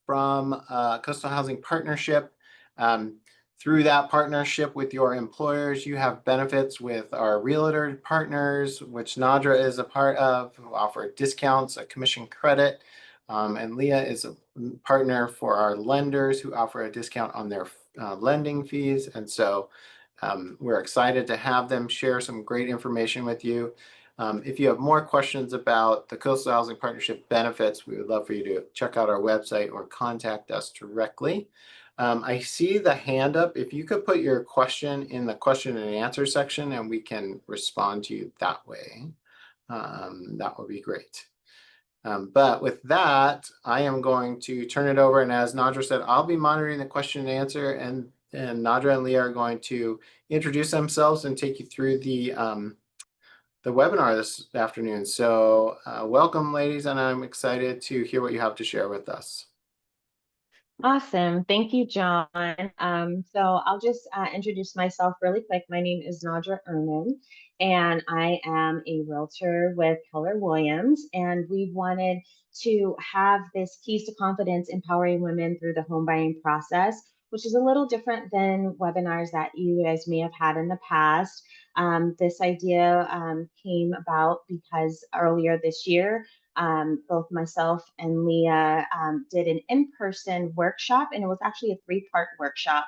from Coastal Housing Partnership. Um, Through that partnership with your employers, you have benefits with our realtor partners, which Nadra is a part of, who offer discounts, a commission credit. And Leah is a partner for our lenders who offer a discount on their lending fees. And so we're excited to have them share some great information with you. If you have more questions about the Coastal Housing Partnership benefits, we would love for you to check out our website or contact us directly. I see the hand up. If you could put your question in the question and answer section and we can respond to you that way, that would be great. But with that, I am going to turn it over. And as Nadra said, I'll be monitoring the question and answer, and Nadra and Leah are going to introduce themselves and take you through the webinar this afternoon. So welcome, ladies, and I'm excited to hear what you have to share with us. Awesome. Thank you, John. So I'll just introduce myself really quick. My name is Nadra Erman, and I am a realtor with Keller Williams. And we wanted to have this Keys to Confidence empowering women through the home buying process, which is a little different than webinars that you guys may have had in the past. This idea came about because earlier this year, both myself and Leah did an in-person workshop, and it was actually a three-part workshop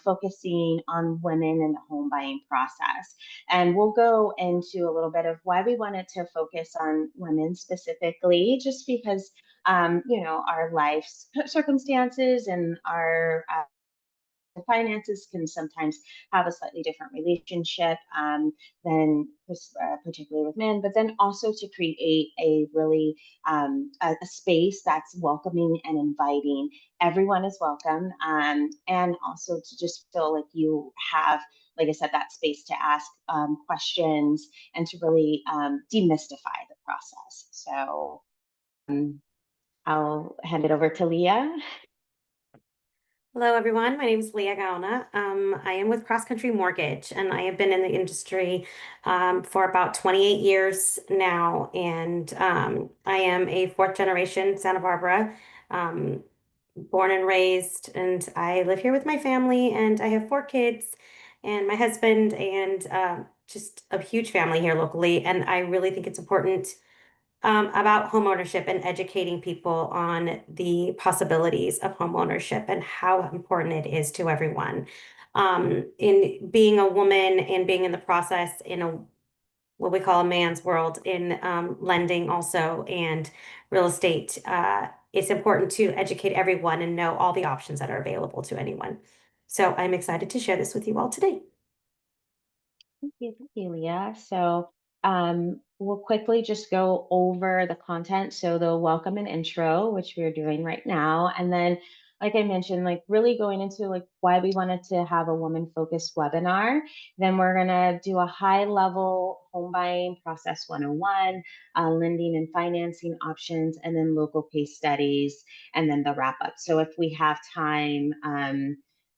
focusing on women in the home buying process. And we'll go into a little bit of why we wanted to focus on women specifically, just because, our life circumstances and our finances can sometimes have a slightly different relationship than particularly with men, but then also to create a really a space that's welcoming and inviting. Everyone is welcome, and also to just feel like you have, like I said, that space to ask questions and to really demystify the process. So I'll hand it over to Leah. Hello, everyone. My name is Leah Gauna. I am with Cross Country Mortgage, and I have been in the industry for about 28 years now. And I am a fourth generation Santa Barbara, born and raised, and I live here with my family, and I have four kids and my husband, and just a huge family here locally. And I really think it's important about home ownership and educating people on the possibilities of home ownership and how important it is to everyone. In being a woman and being in the process in a what we call a man's world in lending also and real estate, it's important to educate everyone and know all the options that are available to anyone. So I'm excited to share this with you all today. Thank you, Leah. So we'll quickly just go over the content. So the welcome and intro, which we're doing right now. And then, like I mentioned, like really going into like why we wanted to have a woman-focused webinar. Then we're gonna do a high-level home buying process 101, lending and financing options, and then local case studies, and then the wrap-up. So if we have time,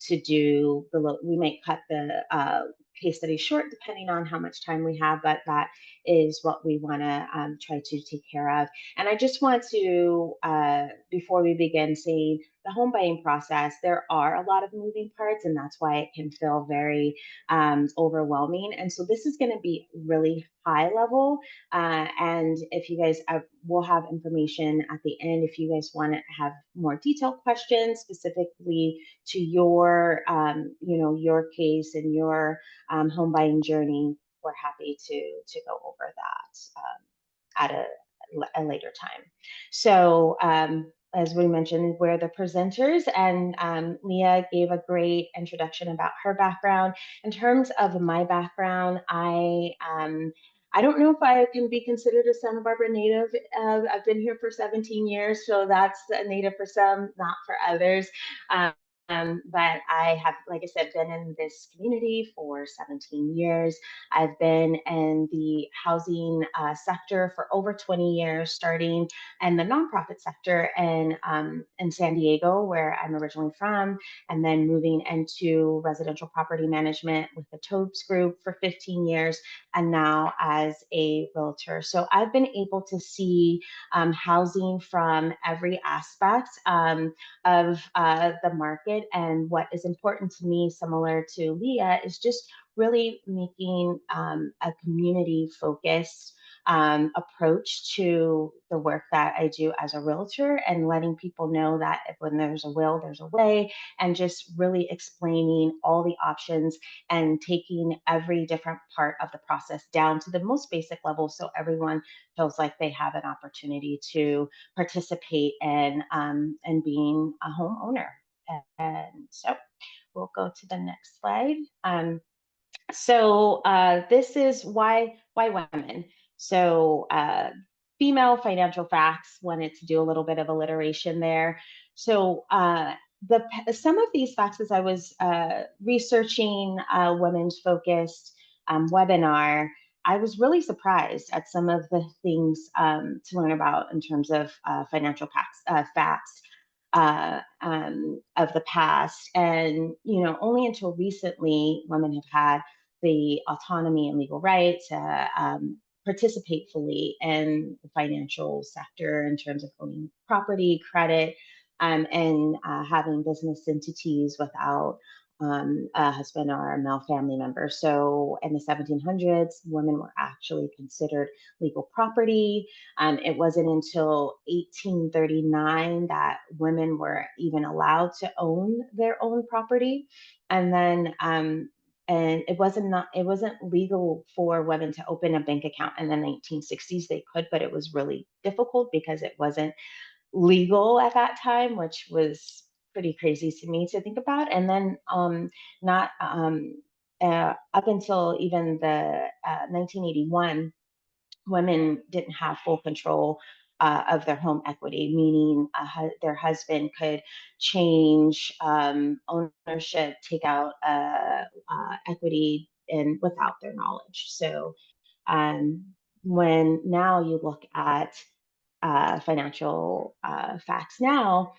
to do we might cut the case study short depending on how much time we have, but that is what we want to try to take care of. And I just want to, before we begin, saying the home buying process, there are a lot of moving parts, and that's why it can feel very overwhelming. And so this is going to be really high level. And if you guys will have information at the end, if you guys want to have more detailed questions specifically to your, your case and your home buying journey, we're happy to go over that at a later time. So as we mentioned, we're the presenters, and Leah gave a great introduction about her background. In terms of my background, I don't know if I can be considered a Santa Barbara native. I've been here for 17 years, so that's a native for some, not for others. But I have, like I said, been in this community for 17 years. I've been in the housing sector for over 20 years, starting in the nonprofit sector in San Diego, where I'm originally from, and then moving into residential property management with the Tobes Group for 15 years, and now as a realtor. So I've been able to see housing from every aspect of the market. And what is important to me, similar to Leah, is just really making a community focused approach to the work that I do as a realtor, and letting people know that when there's a will, there's a way, and just really explaining all the options and taking every different part of the process down to the most basic level, so everyone feels like they have an opportunity to participate in being a homeowner. And so we'll go to the next slide. This is why women. So female financial facts. Wanted to do a little bit of alliteration there. So some of these facts, as I was researching a women's focused webinar, I was really surprised at some of the things to learn about in terms of financial facts of the past. And only until recently, women have had the autonomy and legal right to participate fully in the financial sector in terms of owning property, credit, and having business entities without a husband or a male family member. So in the 1700s, women were actually considered legal property. It wasn't until 1839 that women were even allowed to own their own property. And then and it wasn't legal for women to open a bank account in the 1960s. They could, but it was really difficult because it wasn't legal at that time, which was pretty crazy to me to think about. And then not up until even the 1981, women didn't have full control of their home equity, meaning their husband could change ownership, take out equity, and without their knowledge. So um, when now you look at financial facts now,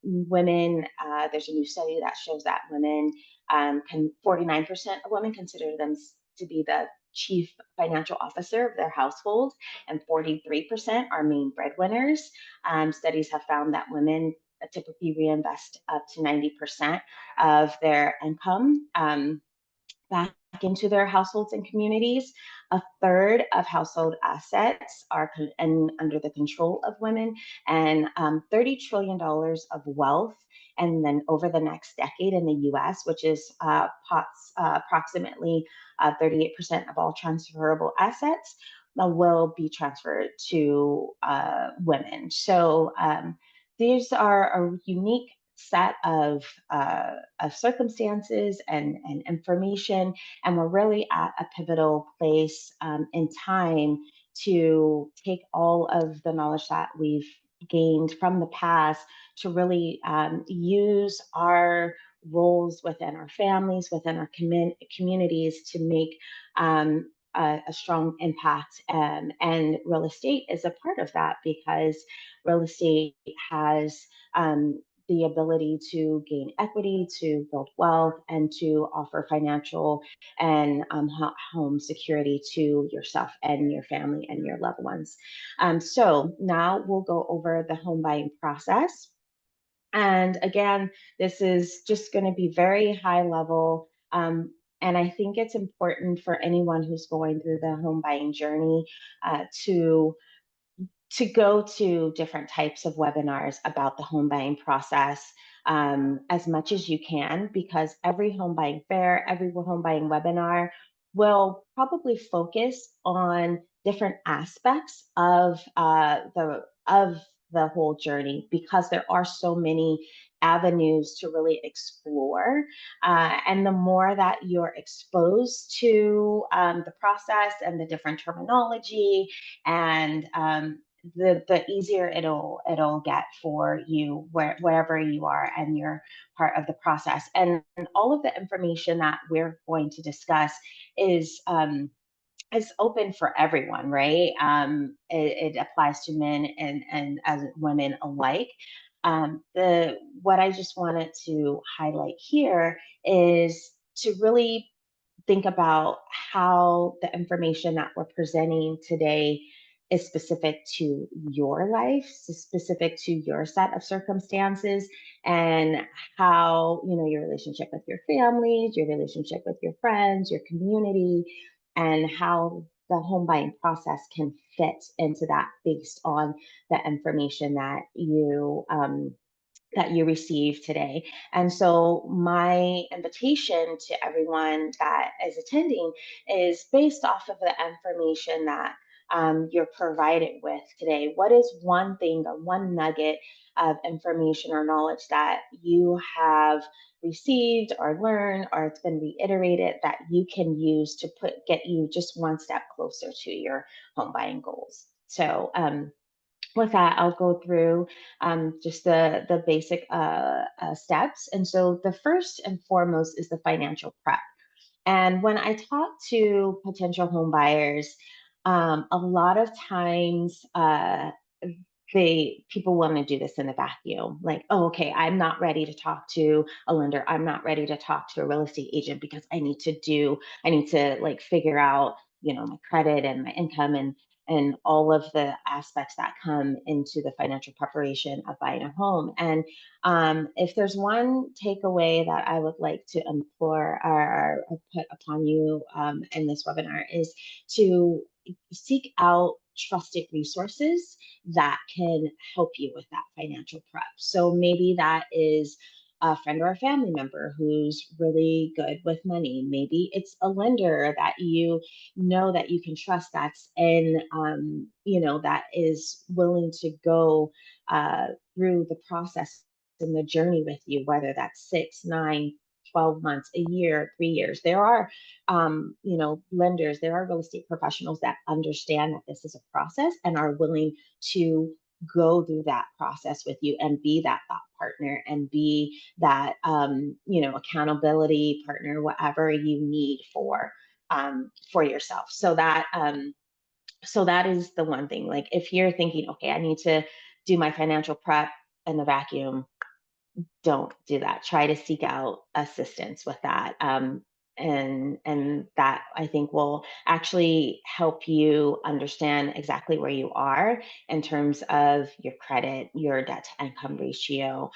women, there's a new study that shows that women 49% of women consider them to be the chief financial officer of their household, and 43% are main breadwinners. Studies have found that women typically reinvest up to 90% of their income back into their households and communities. A third of household assets are under the control of women, and $30 trillion of wealth. And then over the next decade in the US, which is approximately 38% of all transferable assets, will be transferred to women. So these are a unique set of circumstances and information, and we're really at a pivotal place in time to take all of the knowledge that we've gained from the past to really use our roles within our families, within our communities, to make a strong impact. And real estate is a part of that, because real estate has the ability to gain equity, to build wealth, and to offer financial and home security to yourself and your family and your loved ones. So now we'll go over the home buying process. And again, this is just going to be very high level. And I think it's important for anyone who's going through the home buying journey to go to different types of webinars about the home buying process as much as you can, because every home buying fair, every home buying webinar will probably focus on different aspects of the whole journey, because there are so many avenues to really explore. And the more that you're exposed to the process and the different terminology and the easier it'll get for you wherever you are and you're part of the process. And all of the information that we're going to discuss is is open for everyone, right? It applies to men and as women alike. The what I just wanted to highlight here is to really think about how the information that we're presenting today is specific to your life, specific to your set of circumstances, and how, you know, your relationship with your families, your relationship with your friends, your community, and how the home buying process can fit into that based on the information that you received today. And so, my invitation to everyone that is attending is based off of the information that you're provided with today. What is one thing or one nugget of information or knowledge that you have received or learned, or it's been reiterated that you can use to get you just one step closer to your home buying goals? So, with that, I'll go through just the basic steps. And so the first and foremost is the financial prep. And when I talk to potential home buyers, a lot of times they people want to do this in a vacuum, like, oh, okay, I'm not ready to talk to a lender, I'm not ready to talk to a real estate agent because I need to like figure out, you know, my credit and my income and all of the aspects that come into the financial preparation of buying a home. And if there's one takeaway that I would like to implore or put upon you in this webinar is to seek out trusted resources that can help you with that financial prep. So maybe that is a friend or a family member who's really good with money. Maybe it's a lender that you know that you can trust that's in, you know, that is willing to go through the process and the journey with you, whether that's 6, 9, 12 months, a year, 3 years. There are, you know, lenders, there are real estate professionals that understand that this is a process and are willing to go through that process with you and be that thought partner and be that, you know, accountability partner, whatever you need for yourself. So that is the one thing. Like if you're thinking, okay, I need to do my financial prep in the vacuum, don't do that. Try to seek out assistance with that. And that I think will actually help you understand exactly where you are in terms of your credit, your debt to income ratio,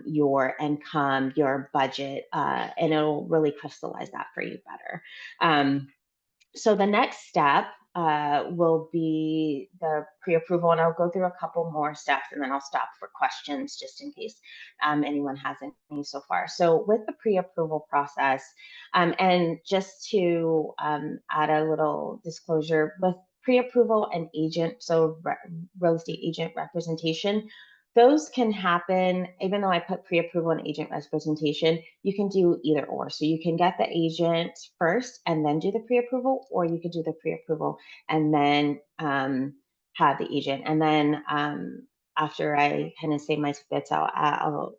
your income, your budget, and it'll really crystallize that for you better. So the next step will be the pre-approval, and I'll go through a couple more steps, and then I'll stop for questions just in case anyone has any so far. So with the pre-approval process, and just to add a little disclosure, with pre-approval and agent, so real estate agent representation, those can happen, even though I put pre-approval and agent representation, you can do either or. So you can get the agent first and then do the pre-approval, or you could do the pre-approval and then have the agent. And then after I kind of say my bits, I'll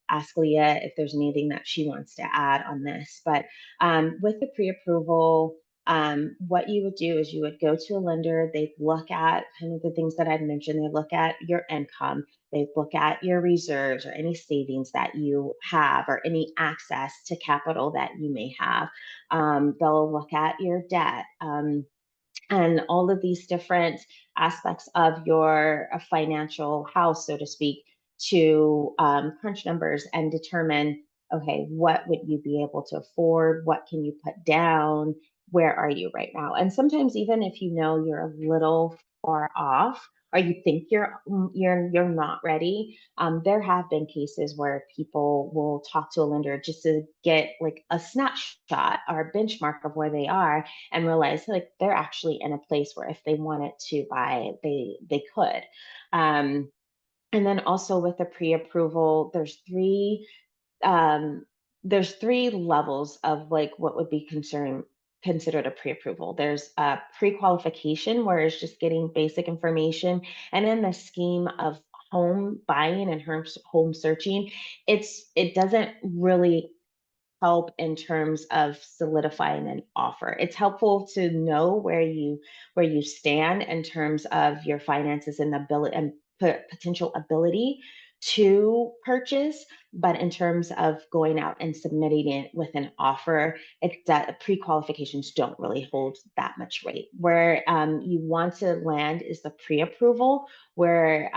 ask Leah if there's anything that she wants to add on this. But with the pre-approval, what you would do is you would go to a lender, they'd look at kind of the things that I'd mentioned, they look at your income, they look at your reserves or any savings that you have or any access to capital that you may have. They'll look at your debt. And all of these different aspects of your financial house, so to speak, to crunch numbers and determine, okay, what would you be able to afford? What can you put down? Where are you right now? And sometimes even if you know you're a little far off or you think you're not ready, there have been cases where people will talk to a lender just to get like a snapshot or a benchmark of where they are and realize like they're actually in a place where if they wanted to buy, they could. Um, and then also with the pre-approval, um, there's three levels of like what would be considered a pre-approval. There's a pre-qualification where it's just getting basic information. And in the scheme of home buying and home searching, it doesn't really help in terms of solidifying an offer. It's helpful to know where you stand in terms of your finances and ability and potential ability to purchase, but in terms of going out and submitting it with an offer, that pre-qualifications don't really hold that much weight. Where you want to land is the pre-approval, where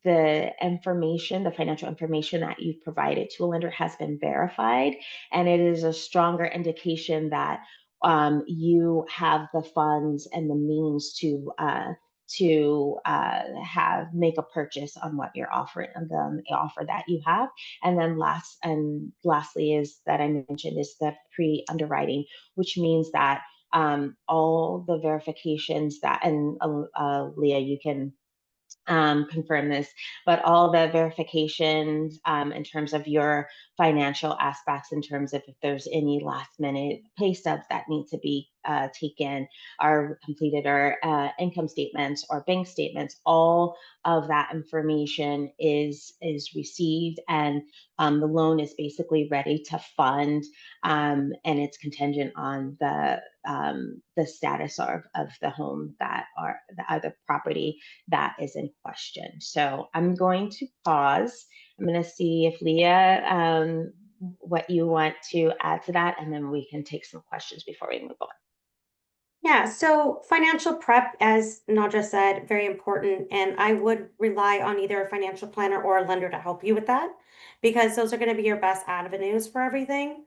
the information, the financial information that you've provided to a lender has been verified, and it is a stronger indication that you have the funds and the means to have make a purchase on what you're offering, the offer that you have. And then lastly is that I mentioned is the pre-underwriting, which means that all the verifications that, and Leah, you can confirm this, but all the verifications in terms of your financial aspects, in terms of if there's any last minute pay stubs that need to be taken, are completed, or income statements or bank statements, all of that information is received, and the loan is basically ready to fund, and it's contingent on the status of the home that are the other property that is in question. So I'm going to pause. I'm going to see if Leah, what you want to add to that, and then we can take some questions before we move on. Yeah, so financial prep, as Nadja said, very important. And I would rely on either a financial planner or a lender to help you with that, because those are going to be your best avenues for everything.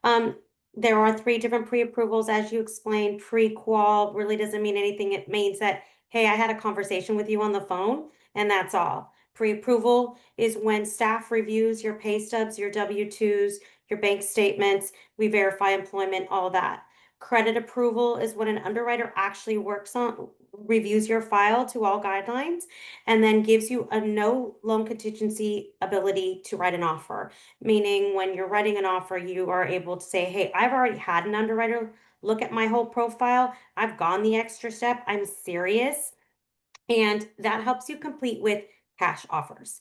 Um, there are 3 different pre-approvals, as you explained. Pre-qual really doesn't mean anything. It means that, hey, I had a conversation with you on the phone, and that's all. Pre-approval is when staff reviews your pay stubs, your W-2s, your bank statements, we verify employment, all that. Credit approval is when an underwriter actually reviews your file to all guidelines, and then gives you a no loan contingency ability to write an offer. Meaning when you're writing an offer, you are able to say, hey, I've already had an underwriter look at my whole profile. I've gone the extra step. I'm serious. And that helps you complete with cash offers.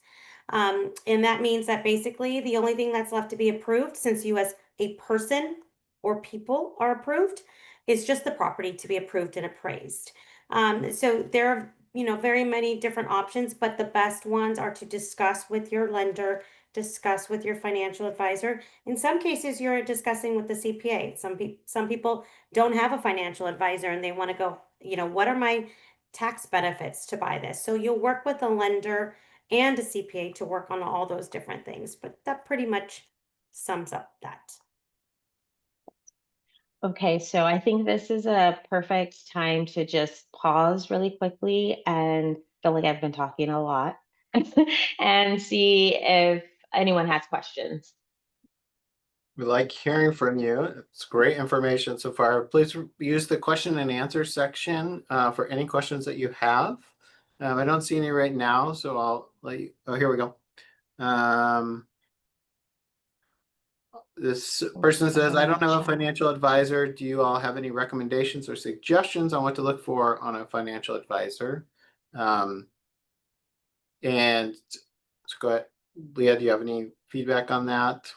And that means that basically the only thing that's left to be approved, since you as a person or people are approved, is just the property to be approved and appraised. So there are, very many different options, but the best ones are to discuss with your lender, discuss with your financial advisor. In some cases, you're discussing with the CPA. Some people don't have a financial advisor and they want to go, what are my tax benefits to buy this? So you'll work with a lender and a CPA to work on all those different things, but that pretty much sums up that. Okay, so I think this is a perfect time to just pause really quickly and feel like I've been talking a lot and see if anyone has questions. We like hearing from you. It's great information so far. Please use the question and answer section for any questions that you have. I don't see any right now, so I'll let you. Oh, here we go. This person says, I don't have a financial advisor. Do you all have any recommendations or suggestions on what to look for on a financial advisor? And so go ahead, Leah, do you have any feedback on that?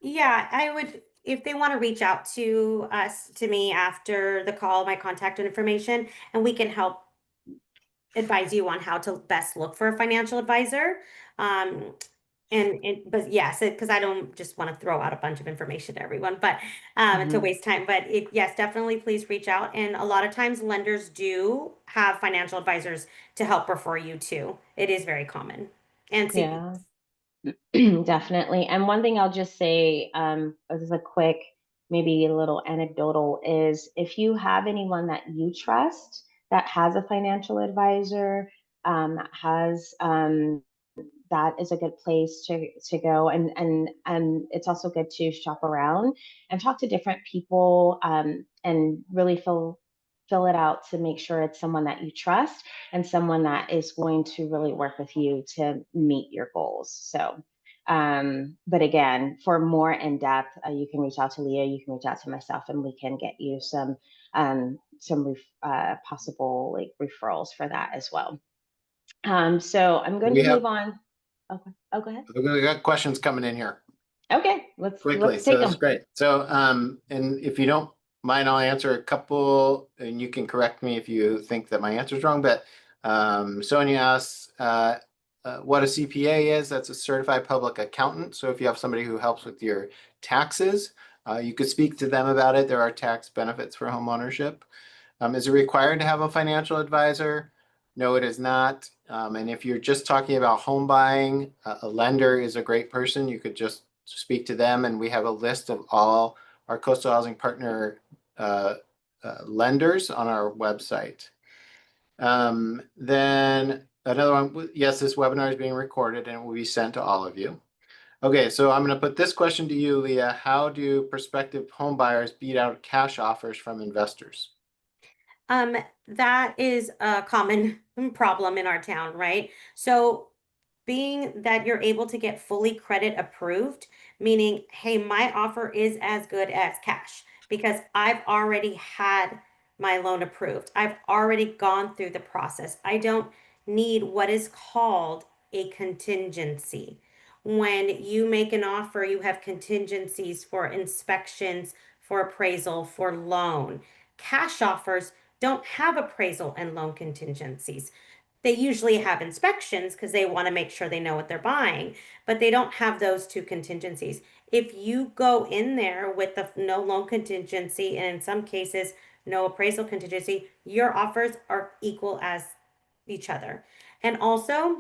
Yeah, I would, if they want to reach out to me after the call, my contact information, and we can help advise you on how to best look for a financial advisor. But yes, because I don't just want to throw out a bunch of information to everyone, but to waste time. But yes, definitely please reach out. And a lot of times lenders do have financial advisors to help refer you to. It is very common. And Yeah. Definitely. And one thing I'll just say, as a quick, maybe a little anecdotal, is if you have anyone that you trust that has a financial advisor, that is a good place to go, and it's also good to shop around and talk to different people, and really fill it out to make sure it's someone that you trust and someone that is going to really work with you to meet your goals. So But again, for more in depth, you can reach out to Leah, you can reach out to myself, and we can get you some possible like referrals for that as well. So I'm going We to have, move on. Okay. Oh, go ahead. we got questions coming in here Okay, quickly, let's so take that's them. great. So, and if you don't mind, I'll answer a couple, and you can correct me if you think that my answer is wrong, but Sonia asks, what a CPA is. That's a certified public accountant. So if you have somebody who helps with your taxes, you could speak to them about it. There are tax benefits for home ownership. Is it required to have a financial advisor? No, it is not. And if you're just talking about home buying, a lender is a great person. You could just speak to them, and we have a list of all our coastal housing partner lenders on our website. Then another one, yes, this webinar is being recorded and it will be sent to all of you. Okay, so I'm going to put this question to you, Leah. How do prospective home buyers beat out cash offers from investors? That is a common problem in our town, right? So being that you're able to get fully credit approved, meaning, hey, my offer is as good as cash because I've already had my loan approved. I've already gone through the process. I don't need what is called a contingency. When you make an offer, you have contingencies for inspections, for appraisal, for loan. Cash offers don't have appraisal and loan contingencies. They usually have inspections because they want to make sure they know what they're buying, but they don't have those two contingencies. If you go in there with the no loan contingency and in some cases no appraisal contingency, your offers are equal as each other. And also,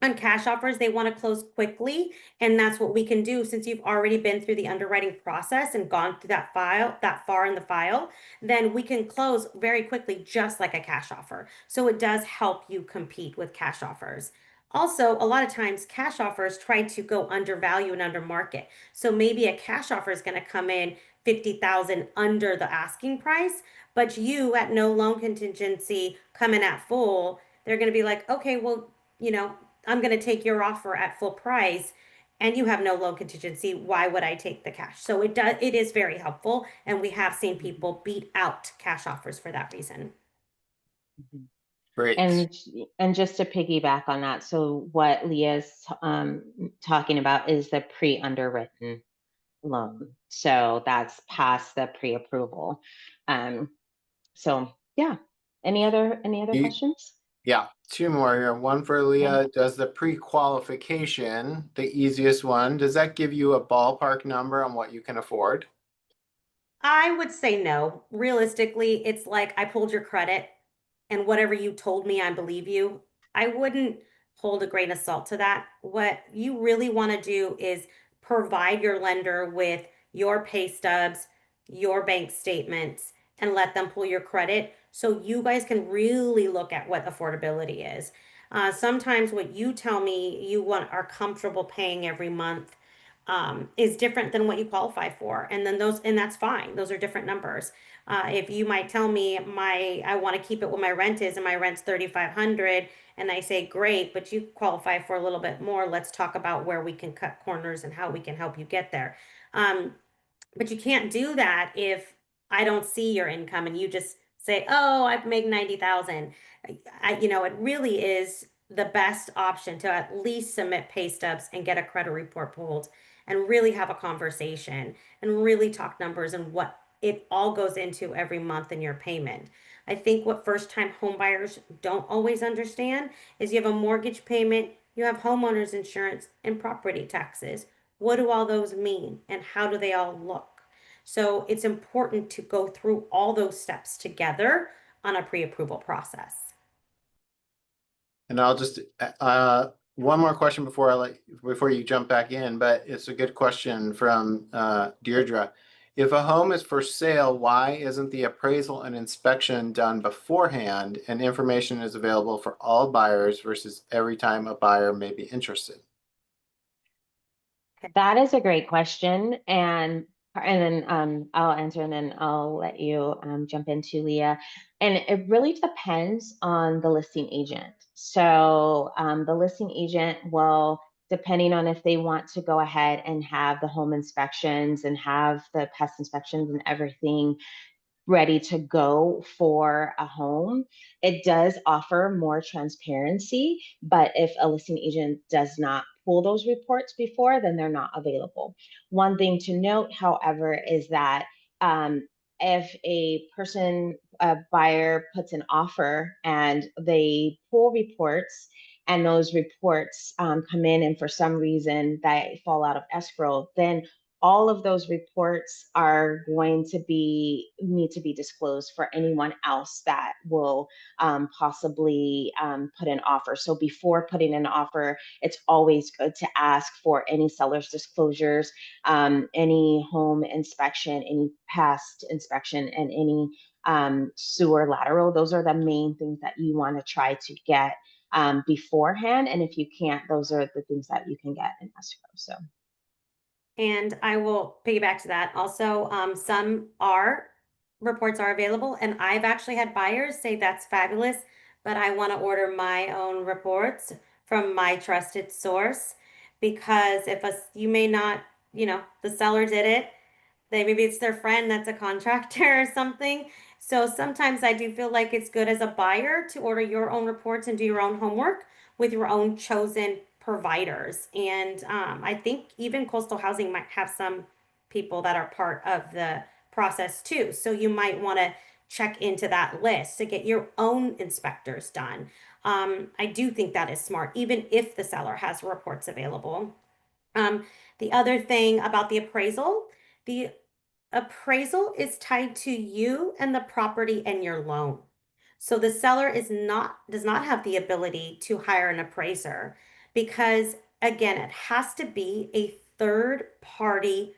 on cash offers, they want to close quickly, and that's what we can do since you've already been through the underwriting process and gone through that file, that far in the file, then we can close very quickly, just like a cash offer. So it does help you compete with cash offers. Also, a lot of times cash offers try to go undervalue and under market. So maybe a cash offer is going to come in 50,000 under the asking price, but you at no loan contingency coming at full, they're going to be like, okay, well, I'm going to take your offer at full price and you have no loan contingency. Why would I take the cash? So it is very helpful. And we have seen people beat out cash offers for that reason. Mhm. Great. And just to piggyback on that, so what Leah's talking about is the pre-underwritten loan. So that's past the pre-approval. So yeah. Any other You, questions? yeah, two more here. One for Okay. Leah. Does the pre-qualification, the easiest one, does that give you a ballpark number on what you can afford? I would say no. Realistically, it's like I pulled your credit and whatever you told me, I believe you. I wouldn't hold a grain of salt to that. What you really want to do is provide your lender with your pay stubs, your bank statements, and let them pull your credit so you guys can really look at what affordability is. Sometimes what you tell me you want are comfortable paying every month is different than what you qualify for, and then and that's fine. Those are different numbers. If you might tell me I want to keep it what my rent is and my rent's 3,500, and I say great, but you qualify for a little bit more. Let's talk about where we can cut corners and how we can help you get there. Um, but you can't do that if I don't see your income and you just say, "Oh, I've made 90,000." It really is the best option to at least submit pay stubs and get a credit report pulled and really have a conversation and really talk numbers and what it all goes into every month in your payment. I think what first-time home buyers don't always understand is you have a mortgage payment, you have homeowners insurance, and property taxes. What do all those mean and how do they all look? So it's important to go through all those steps together on a pre-approval process. And I'll just, one more question before you jump back in, but it's a good question from Deirdre. If a home is for sale, why isn't the appraisal and inspection done beforehand and information is available for all buyers versus every time a buyer may be interested? That is a great question. And then I'll answer and then I'll let you jump into Leah. And it really depends on the listing agent. So the listing agent will depending on if they want to go ahead and have the home inspections and have the pest inspections and everything ready to go for a home. It does offer more transparency, but if a listing agent does not pull those reports before, then they're not available. One thing to note, however, is that if a buyer puts an offer and they pull reports, and those reports come in, and for some reason they fall out of escrow, then all of those reports are going to need to be disclosed for anyone else that will possibly put an offer. So before putting an offer, it's always good to ask for any seller's disclosures, any home inspection, any past inspection, and any sewer lateral. Those are the main things that you want to try to get beforehand. And if you can't, those are the things that you can get in escrow. So. And I will piggyback to that. Also, some reports are available, and I've actually had buyers say that's fabulous, but I want to order my own reports from my trusted source, because you may not, the seller did it, maybe it's their friend that's a contractor or something. So sometimes I do feel like it's good as a buyer to order your own reports and do your own homework with your own chosen providers. And I think even coastal housing might have some people that are part of the process too. So you might want to check into that list to get your own inspectors done. I do think that is smart, even if the seller has reports available. Um, the other thing about the appraisal is tied to you and the property and your loan. So the seller does not have the ability to hire an appraiser, because again, it has to be a third party,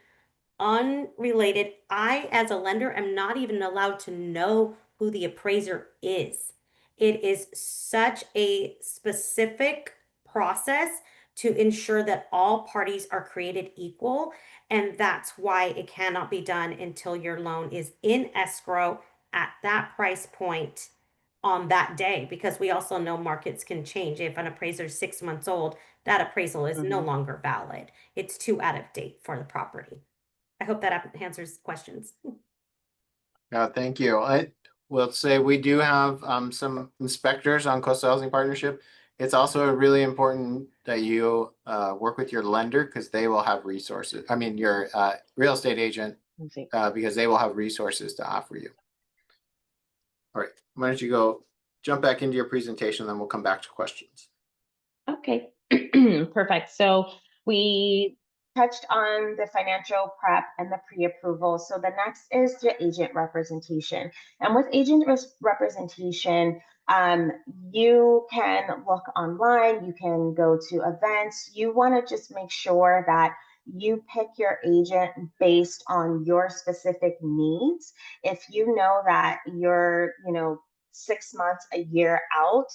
unrelated. I, as a lender, am not even allowed to know who the appraiser is. It is such a specific process to ensure that all parties are created equal. And that's why it cannot be done until your loan is in escrow at that price point on that day, because we also know markets can change. If an appraiser is 6 months old, that appraisal is no longer valid. It's too out of date for the property. I hope that answers questions. Yeah, thank you. I will say we do have some inspectors on Coastal Housing Partnership. It's also really important that you work with your lender, because they will have resources. I mean, your real estate agent, because they will have resources to offer you. All right, why don't you jump back into your presentation, then we'll come back to questions. Okay, perfect. So we touched on the financial prep and the pre-approval. So the next is the agent representation. And with agent representation, you can look online, you can go to events. You want to just make sure that you pick your agent based on your specific needs. If you know that you're, 6 months, a year out,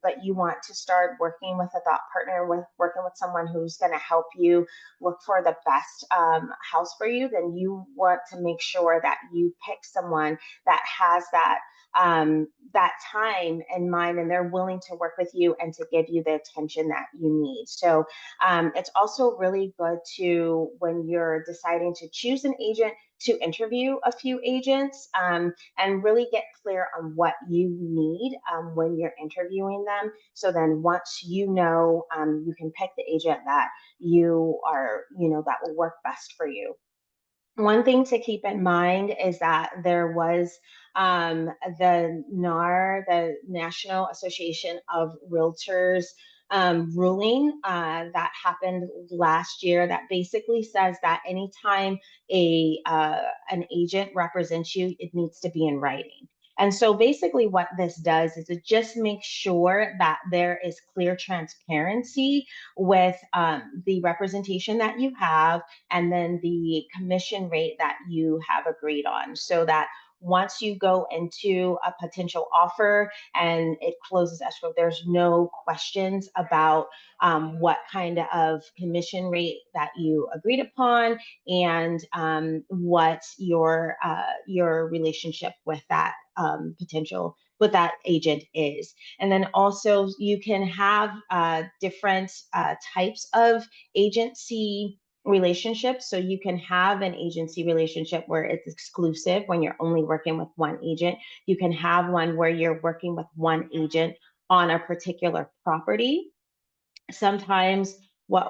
but you want to start working with a thought partner, working with someone who's going to help you look for the best house for you, then you want to make sure that you pick someone that has that time in mind, and they're willing to work with you and to give you the attention that you need. So it's also really good to, when you're deciding to choose an agent, to interview a few agents and really get clear on what you need when you're interviewing them. So then once you know, you can pick the agent that you are, that will work best for you. One thing to keep in mind is that there was the NAR, the National Association of Realtors, ruling that happened last year that basically says that anytime an agent represents you, it needs to be in writing. And so basically what this does is it just makes sure that there is clear transparency with the representation that you have, and then the commission rate that you have agreed on, so that once you go into a potential offer and it closes escrow, there's no questions about what kind of commission rate that you agreed upon, and what your relationship with that potential what that agent is. And then also you can have different types of agency relationships. So you can have an agency relationship where it's exclusive when you're only working with one agent. You can have one where you're working with one agent on a particular property. Sometimes what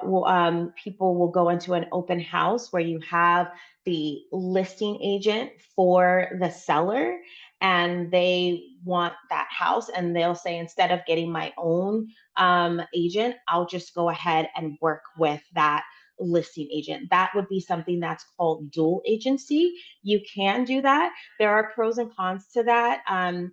people will go into an open house where you have the listing agent for the seller and they want that house, and they'll say, instead of getting my own agent, I'll just go ahead and work with that listing agent. That would be something that's called dual agency. You can do that. There are pros and cons to that.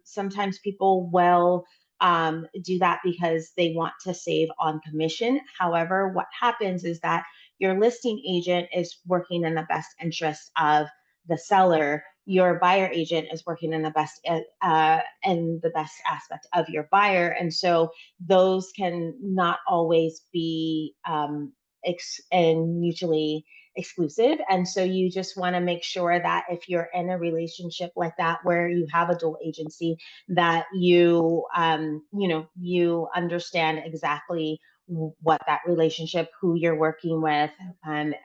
Sometimes people will do that because they want to save on commission. However, what happens is that your listing agent is working in the best interest of the seller. Your buyer agent is working in the best aspect of your buyer, and so those can not always be and mutually exclusive. And so you just want to make sure that if you're in a relationship like that where you have a dual agency, that you understand exactly what that relationship, who you're working with, and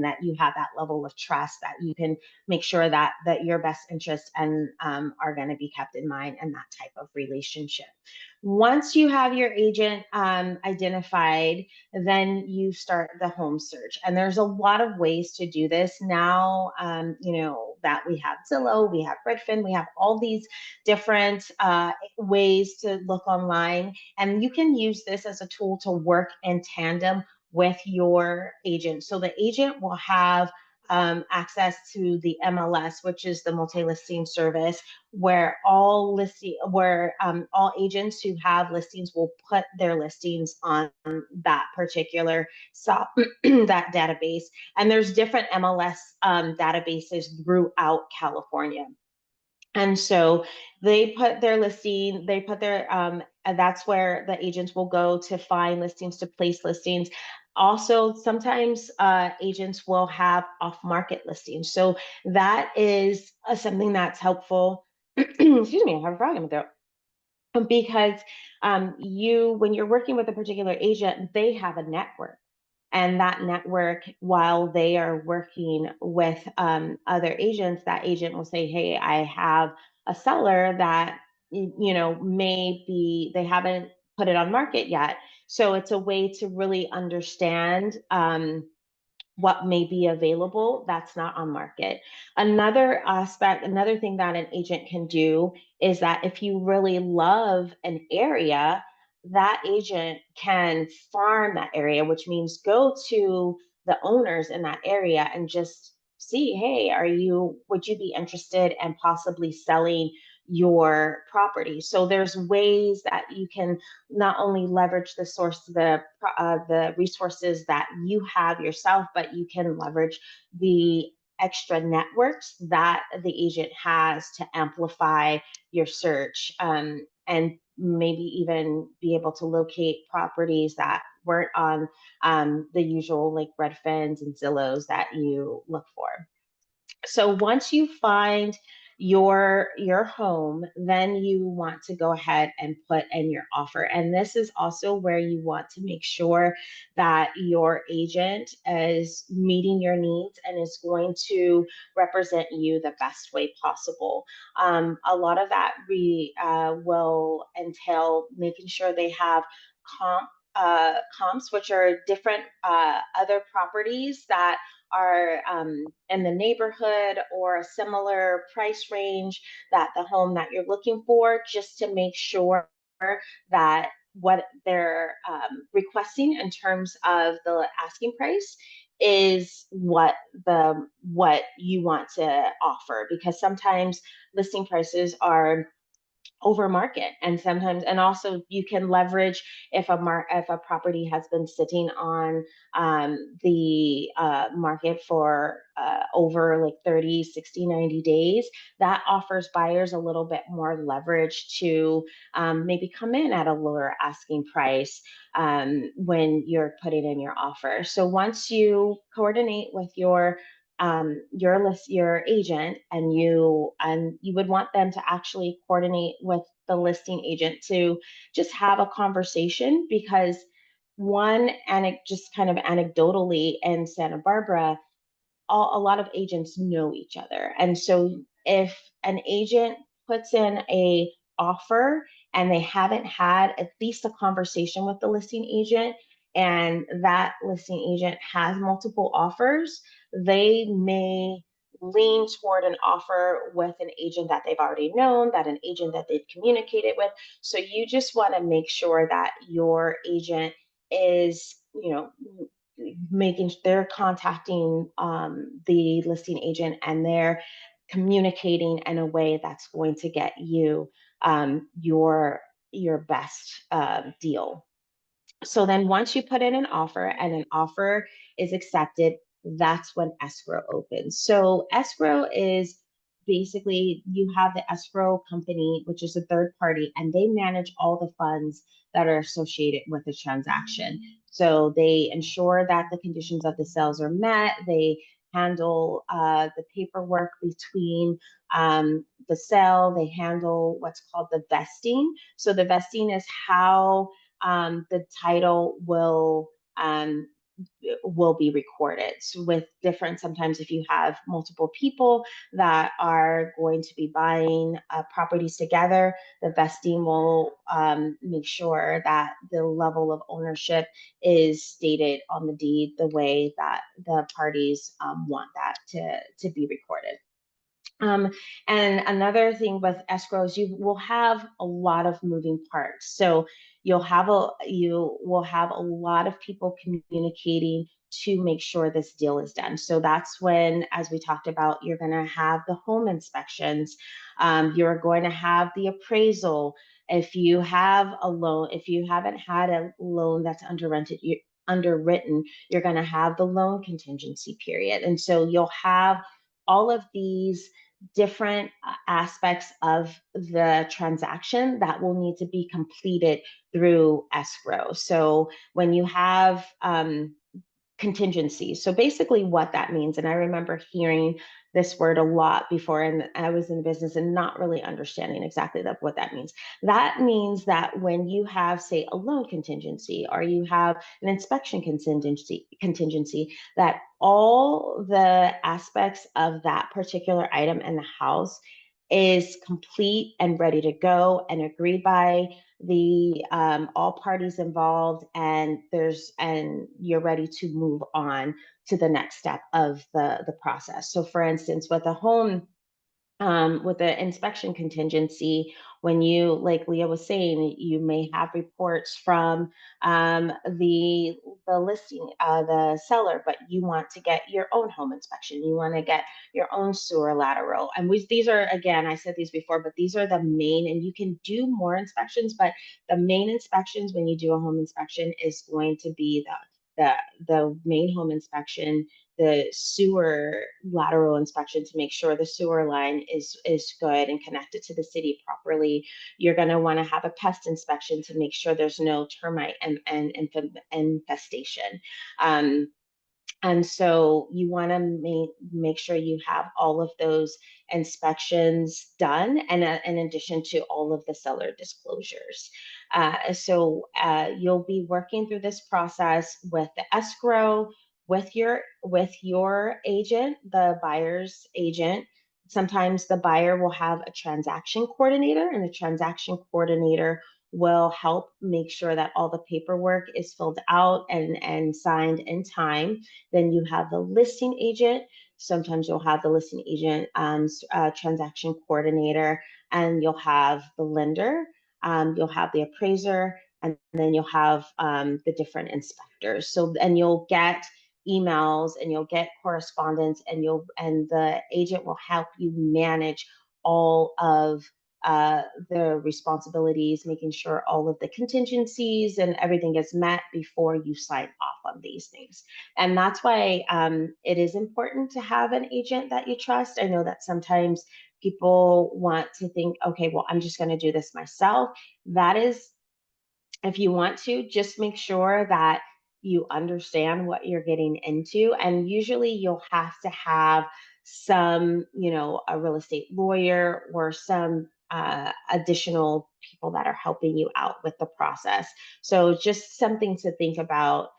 that you have that level of trust, that you can make sure that your best interests and are going to be kept in mind in that type of relationship. Once you have your agent identified, then you start the home search. And there's a lot of ways to do this now. That we have Zillow, we have Redfin, we have all these different ways to look online. And you can use this as a tool to work in tandem with your agent. So the agent will have access to the MLS, which is the multi-listing service, where all agents who have listings will put their listings on that particular that database. And there's different MLS databases throughout California. And so they put their and that's where the agents will go to find listings, to place listings. Also, sometimes agents will have off-market listings. So that is something that's helpful. Excuse me, I have a frog in my throat. Because when you're working with a particular agent, they have a network. And that network, while they are working with other agents, that agent will say, hey, I have a seller that, maybe they haven't put it on market yet. So it's a way to really understand what may be available that's not on market. Another thing that an agent can do is that if you really love an area, that agent can farm that area, which means go to the owners in that area and just see, hey, would you be interested in possibly selling your property? So there's ways that you can not only leverage the resources that you have yourself, but you can leverage the extra networks that the agent has to amplify your search, and maybe even be able to locate properties that weren't on the usual like Redfins and Zillows that you look for. So once you find your home, then you want to go ahead and put in your offer. And this is also where you want to make sure that your agent is meeting your needs and is going to represent you the best way possible. A lot of that will entail making sure they have comps, which are different other properties that are in the neighborhood or a similar price range that the home that you're looking for, just to make sure that what they're requesting in terms of the asking price is what you want to offer, because sometimes listing prices are over market, and sometimes, and also you can leverage if a property has been sitting on the market for over like 30, 60, 90 days. That offers buyers a little bit more leverage to maybe come in at a lower asking price when you're putting in your offer. So once you coordinate with your agent, and you would want them to actually coordinate with the listing agent to just have a conversation, because just kind of anecdotally in Santa Barbara, a lot of agents know each other. And so if an agent puts in a offer and they haven't had at least a conversation with the listing agent, and that listing agent has multiple offers, they may lean toward an offer with an agent that they've already known, that an agent that they've communicated with. So you just want to make sure that your agent is, they're contacting the listing agent, and they're communicating in a way that's going to get you your best deal. So then once you put in an offer and an offer is accepted, that's when escrow opens. So escrow is basically, you have the escrow company, which is a third party, and they manage all the funds that are associated with the transaction. So they ensure that the conditions of the sales are met. They handle the paperwork between the sale. They handle what's called the vesting. So the vesting is how the title will be recorded. So with different, sometimes if you have multiple people that are going to be buying properties together, the vesting will make sure that the level of ownership is stated on the deed the way that the parties want that to be recorded. Um, and another thing with escrows, you will have a lot of moving parts. So you will have a lot of people communicating to make sure this deal is done. So that's when, as we talked about, you're going to have the home inspections. You're going to have the appraisal. If you have a loan, if you haven't had a loan that's underwritten, you're going to have the loan contingency period. And so you'll have all of these different aspects of the transaction that will need to be completed through escrow. So when you have contingency. So basically what that means, and I remember hearing this word a lot before, and I was in the business and not really understanding exactly what that means. That means that when you have, say, a loan contingency, or you have an inspection contingency, that all the aspects of that particular item in the house is complete and ready to go and agreed by the all parties involved, and you're ready to move on to the next step of the process. So for instance, with the inspection contingency, when you, like Leah was saying, you may have reports from the listing, the seller, but you want to get your own home inspection. You want to get your own sewer lateral. And these are, again, I said these before, but these are the main, and you can do more inspections, but the main inspections when you do a home inspection is going to be the main home inspection, the sewer lateral inspection to make sure the sewer line is good and connected to the city properly. You're going to want to have a pest inspection to make sure there's no termite and infestation. And so you want to make sure you have all of those inspections done, and in addition to all of the seller disclosures. You'll be working through this process with the escrow, with your agent, the buyer's agent. Sometimes the buyer will have a transaction coordinator, and the transaction coordinator will help make sure that all the paperwork is filled out and signed in time. Then you have the listing agent. Sometimes you'll have the listing agent, transaction coordinator, and you'll have the lender. You'll have the appraiser, and then you'll have the different inspectors. So, and you'll get emails and you'll get correspondence, and the agent will help you manage all of the responsibilities, making sure all of the contingencies and everything is met before you sign off on these things. And that's why it is important to have an agent that you trust. I know that sometimes people want to think, okay, well, I'm just going to do this myself. That is, if you want to, just make sure that you understand what you're getting into. And usually you'll have to have some, a real estate lawyer or some additional people that are helping you out with the process. So just something to think about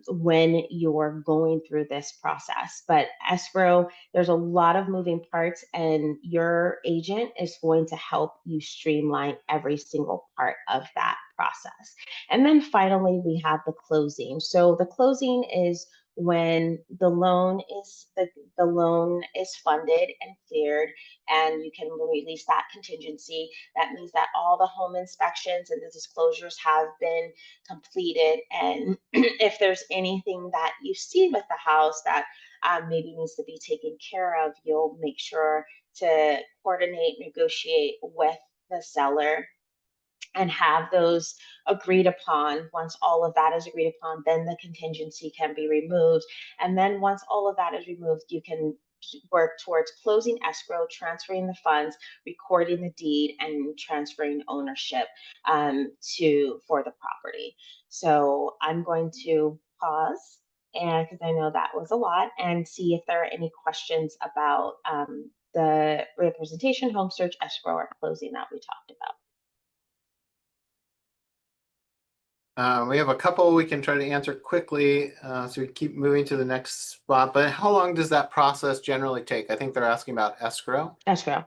when you're going through this process. But escrow, there's a lot of moving parts, and your agent is going to help you streamline every single part of that process. And then finally, we have the closing. So the closing is when the loan is funded and cleared, and you can release that contingency. That means that all the home inspections and the disclosures have been completed. And if there's anything that you see with the house that maybe needs to be taken care of, you'll make sure to coordinate, negotiate with the seller and have those agreed upon. Once all of that is agreed upon, then the contingency can be removed. And then once all of that is removed, you can work towards closing escrow, transferring the funds, recording the deed, and transferring ownership for the property. So I'm going to pause, and because I know that was a lot, and see if there are any questions about the representation, home search, escrow, or closing that we talked about. We have a couple we can try to answer quickly, so we keep moving to the next spot. But how long does that process generally take? I think they're asking about escrow. Escrow.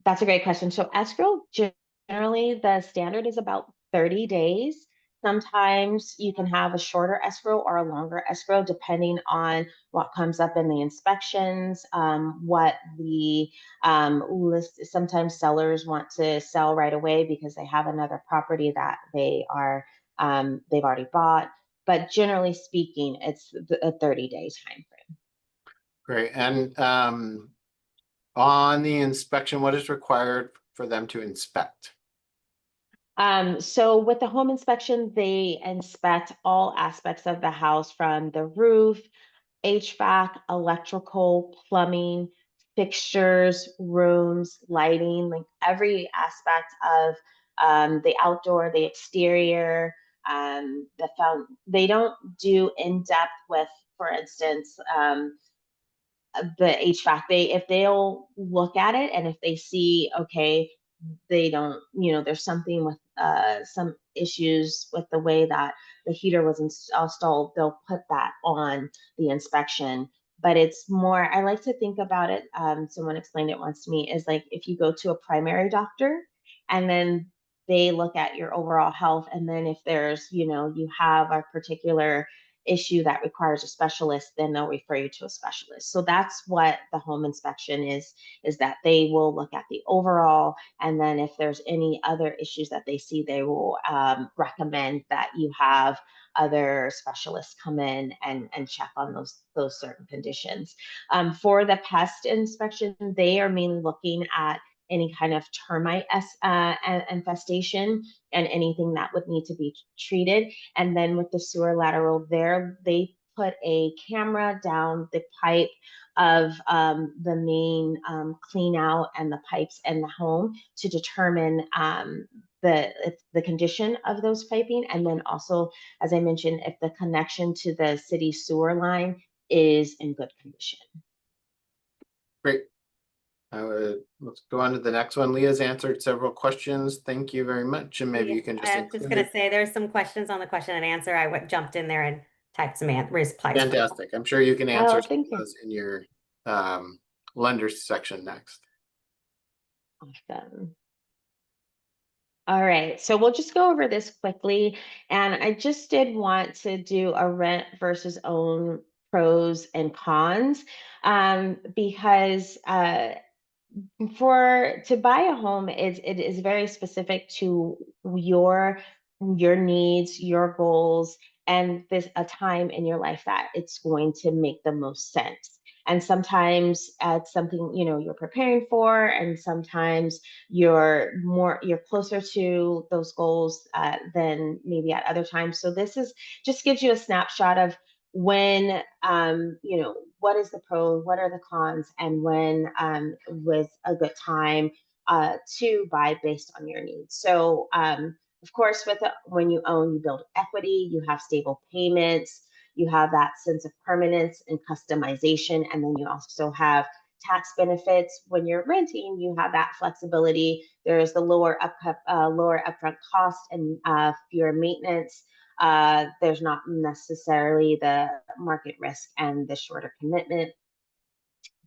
That's a great question. So escrow, generally the standard is about 30 days. Sometimes you can have a shorter escrow or a longer escrow, depending on what comes up in the inspections, what the list. Sometimes sellers want to sell right away because they have another property that they've already bought. But generally speaking, it's a 30-day time frame. Great. And on the inspection, what is required for them to inspect? So with the home inspection, they inspect all aspects of the house, from the roof, HVAC, electrical, plumbing, fixtures, rooms, lighting, like every aspect of the outdoor, the exterior, they don't do in depth with, for instance, the HVAC. If they'll look at it, and if they see, okay, they don't, there's something with some issues with the way that the heater was installed, they'll put that on the inspection. But it's more, I like to think about it, someone explained it once to me, is like if you go to a primary doctor and then they look at your overall health, and then if there's, you have a particular issue that requires a specialist, then they'll refer you to a specialist. So that's what the home inspection is that they will look at the overall, and then if there's any other issues that they see, they will recommend that you have other specialists come in and check on those certain conditions. For the pest inspection, they are mainly looking at any kind of termite infestation and anything that would need to be treated. And then with the sewer lateral there, they put a camera down the pipe of the main clean out and the pipes in the home to determine the condition of those piping. And then also, as I mentioned, if the connection to the city sewer line is in good condition. Great. Let's go on to the next one. Leah's answered several questions. Thank you very much. And maybe you can just I was just going to say, there's some questions on the question and answer. I jumped in there and typed some replies. Fantastic. I'm sure you can answer thank you. those in your lenders section next. Awesome. All right, so we'll just go over this quickly. And I just did want to do a rent versus own pros and cons, because to buy a home, it is very specific to your needs, your goals, and this a time in your life that it's going to make the most sense. And sometimes it's something you're preparing for, and sometimes you're closer to those goals than maybe at other times. So this is just gives you a snapshot of when what is the pro, what are the cons, and when with a good time to buy based on your needs. So of course, when you own, you build equity, you have stable payments, you have that sense of permanence and customization, and then you also have tax benefits. When you're renting, you have that flexibility. There's the lower upfront cost and fewer maintenance. There's not necessarily the market risk and the shorter commitment.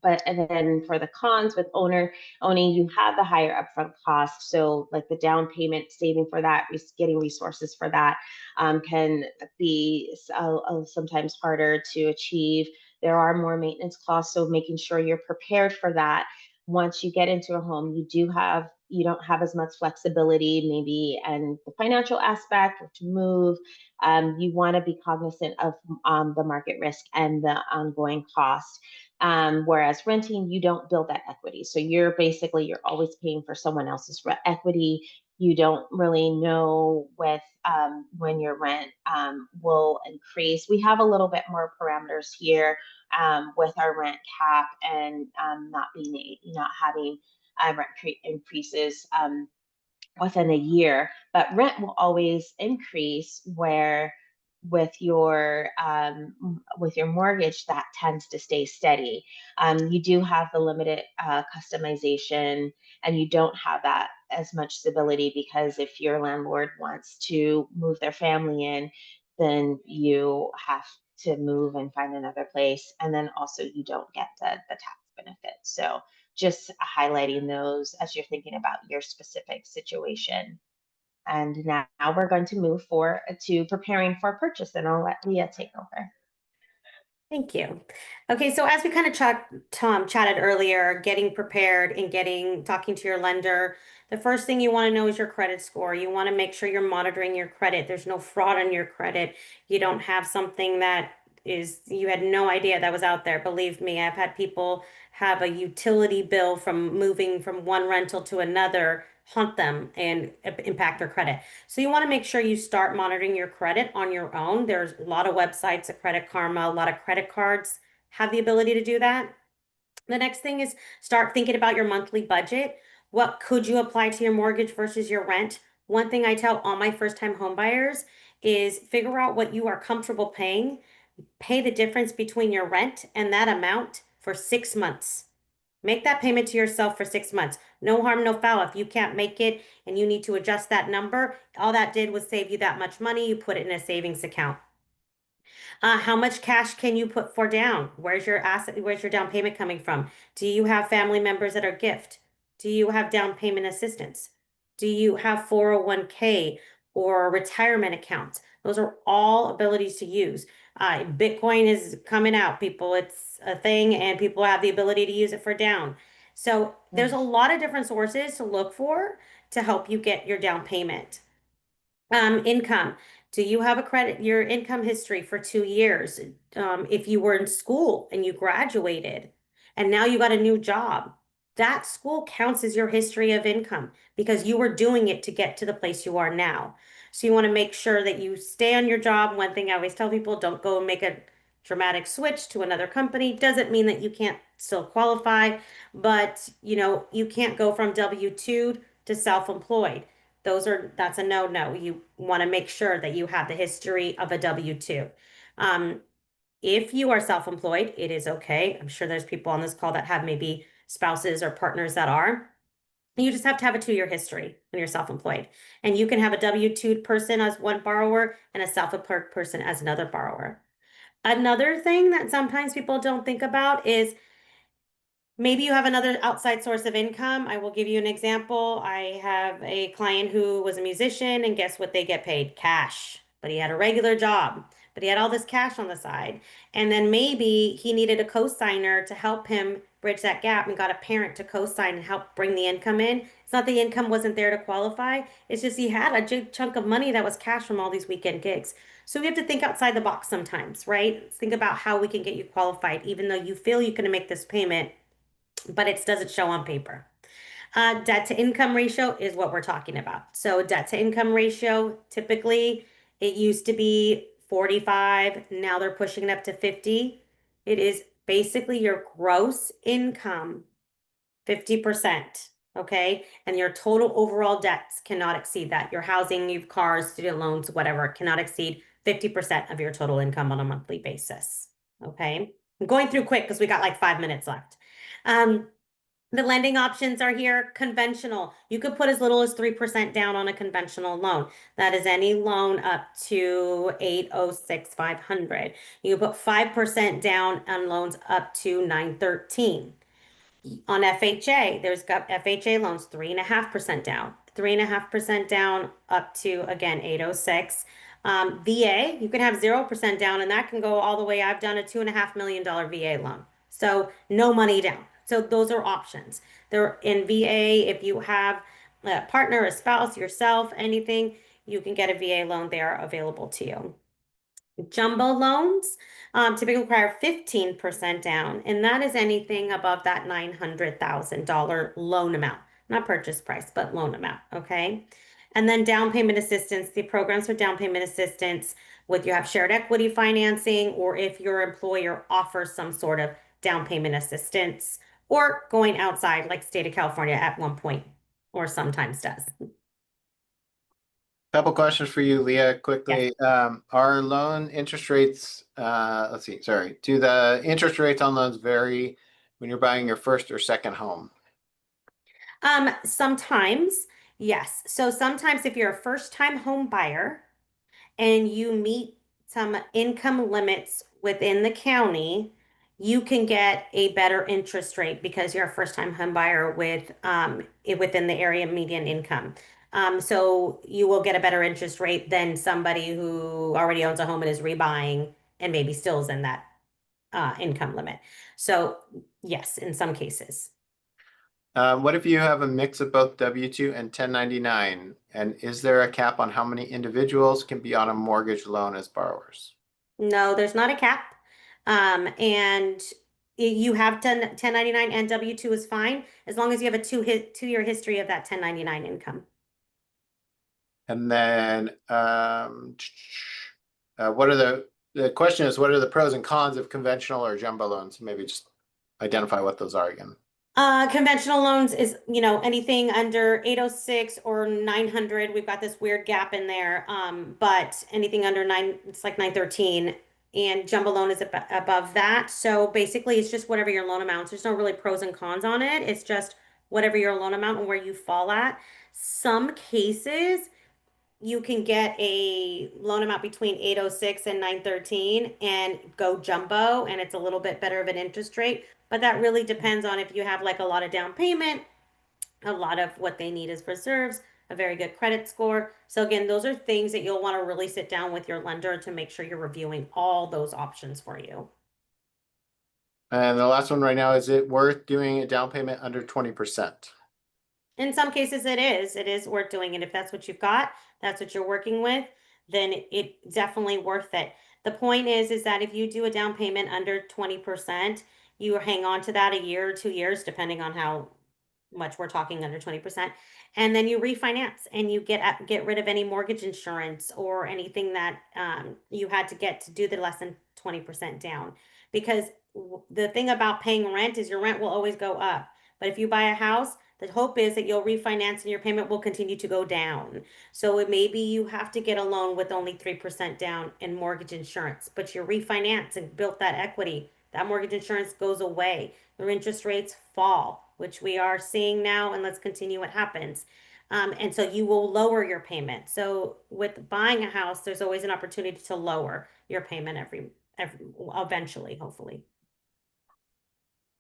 But and then for the cons with owning, you have the higher upfront cost. So like the down payment, saving for that, getting resources for that can be sometimes harder to achieve. There are more maintenance costs, so making sure you're prepared for that. Once you get into a home, you don't have as much flexibility, maybe, and the financial aspect or to move. You want to be cognizant of the market risk and the ongoing cost. Whereas renting, you don't build that equity. So you're always paying for someone else's equity. You don't really know when your rent will increase. We have a little bit more parameters here with our rent cap and not having rent increases within a year, but rent will always increase where with your mortgage that tends to stay steady. You do have the limited customization, and you don't have that as much stability, because if your landlord wants to move their family in, then you have to move and find another place, and then also you don't get the tax benefits. So just highlighting those as you're thinking about your specific situation. And now we're going to move to preparing for purchase, and I'll let Leah take over. Thank you. Okay, so as we kind of chatted earlier, getting prepared and talking to your lender, the first thing you want to know is your credit score. You want to make sure you're monitoring your credit. There's no fraud on your credit. You don't have something that you had no idea that was out there. Believe me, I've had people have a utility bill from moving from one rental to another haunt them and impact their credit. So you want to make sure you start monitoring your credit on your own. There's a lot of websites, a Credit Karma, a lot of credit cards have the ability to do that. The next thing is start thinking about your monthly budget. What could you apply to your mortgage versus your rent? One thing I tell all my first-time home buyers is figure out what you are comfortable paying. Pay the difference between your rent and that amount for 6 months. Make that payment to yourself for 6 months. No harm, no foul. If you can't make it and you need to adjust that number, all that did was save you that much money. You put it in a savings account. How much cash can you put for down? Where's your down payment coming from? Do you have family members that are gift? Do you have down payment assistance? Do you have 401k or retirement accounts? Those are all abilities to use. Bitcoin is coming out, people. It's a thing, and people have the ability to use it for down. So there's a lot of different sources to look for to help you get your down payment. Income. Do you have your income history for 2 years? If you were in school and you graduated and now you got a new job, that school counts as your history of income because you were doing it to get to the place you are now. So you want to make sure that you stay on your job. One thing I always tell people, don't go and make a dramatic switch to another company. Doesn't mean that you can't still qualify, but you can't go from W-2 to self-employed. That's a no. You want to make sure that you have the history of a W-2. If you are self-employed, it is okay. I'm sure there's people on this call that have maybe spouses or partners that are. You just have to have a 2-year history when you're self-employed. And you can have a W-2 person as one borrower and a self-employed person as another borrower. Another thing that sometimes people don't think about is maybe you have another outside source of income. I will give you an example. I have a client who was a musician, and guess what they get paid? Cash. But he had a regular job, but he had all this cash on the side. And then maybe he needed a co-signer to help him bridge that gap and got a parent to co-sign and help bring the income in. It's not the income wasn't there to qualify. It's just he had a big chunk of money that was cash from all these weekend gigs. So we have to think outside the box sometimes, right? Think about how we can get you qualified, even though you feel you can make this payment, but it doesn't show on paper. Debt to income ratio is what we're talking about. So debt to income ratio, typically it used to be 45. Now they're pushing it up to 50. It is basically your gross income, 50%. Okay. And your total overall debts cannot exceed that. Your housing, your cars, student loans, whatever, cannot exceed 50% of your total income on a monthly basis. Okay. I'm going through quick because we got like 5 minutes left. Um, the lending options are here. Conventional. You could put as little as 3% down on a conventional loan. That is any loan up to 806,500. You can put 5% down on loans up to 913. On FHA, there's got FHA loans, 3.5% down, 3.5% down up to again 806. VA, you can have 0% down, and that can go all the way. I've done a $2.5 million VA loan. So no money down. So those are options. They're in VA, if you have a partner, a spouse, yourself, anything, you can get a VA loan there available to you. Jumbo loans typically require 15% down, and that is anything above that $900,000 loan amount, not purchase price, but loan amount. Okay. And then down payment assistance, the programs for down payment assistance, with you have shared equity financing, or if your employer offers some sort of down payment assistance, or going outside, like state of California at one point, or sometimes does. Couple questions for you, Leah, Yes. quickly. Are loan interest rates, let's see, sorry, do the interest rates on loans vary when you're buying your first or second home? Sometimes, yes. So sometimes if you're a first-time home buyer and you meet some income limits within the county, you can get a better interest rate because you're a first-time home buyer with within the area median income. So you will get a better interest rate than somebody who already owns a home and is rebuying and maybe still is in that income limit. So yes, in some cases. What if you have a mix of both W-2 and 1099? And is there a cap on how many individuals can be on a mortgage loan as borrowers? No, there's not a cap. And you have 1099 and W-2 is fine as long as you have a 2-year history of that 1099 income. And then what are the question is, what are the pros and cons of conventional or jumbo loans? Maybe just identify what those are again. Conventional loans is, anything under 806 or 900. We've got this weird gap in there. But anything under it's like 913, and jumbo loan is above that. So basically it's just whatever your loan amounts. There's no really pros and cons on it. It's just whatever your loan amount and where you fall at. Some cases you can get a loan amount between 806 and 913 and go jumbo, and it's a little bit better of an interest rate. But that really depends on if you have like a lot of down payment, a lot of what they need is reserves, a very good credit score. So again, those are things that you'll want to really sit down with your lender to make sure you're reviewing all those options for you. And the last one right now, is it worth doing a down payment under 20%? In some cases, it is. It is worth doing it. If that's what you've got, that's what you're working with, then it's definitely worth it. The point is that if you do a down payment under 20%, you hang on to that a year or 2 years, depending on how much we're talking under 20%. And then you refinance and you get rid of any mortgage insurance or anything that you had to get to do the less than 20% down. Because the thing about paying rent is your rent will always go up. But if you buy a house, the hope is that you'll refinance and your payment will continue to go down. So it maybe you have to get a loan with only 3% down in mortgage insurance, but you refinance and built that equity. That mortgage insurance goes away. Their interest rates fall, which we are seeing now, and let's continue what happens. And so you will lower your payment. So with buying a house, there's always an opportunity to lower your payment every eventually, hopefully.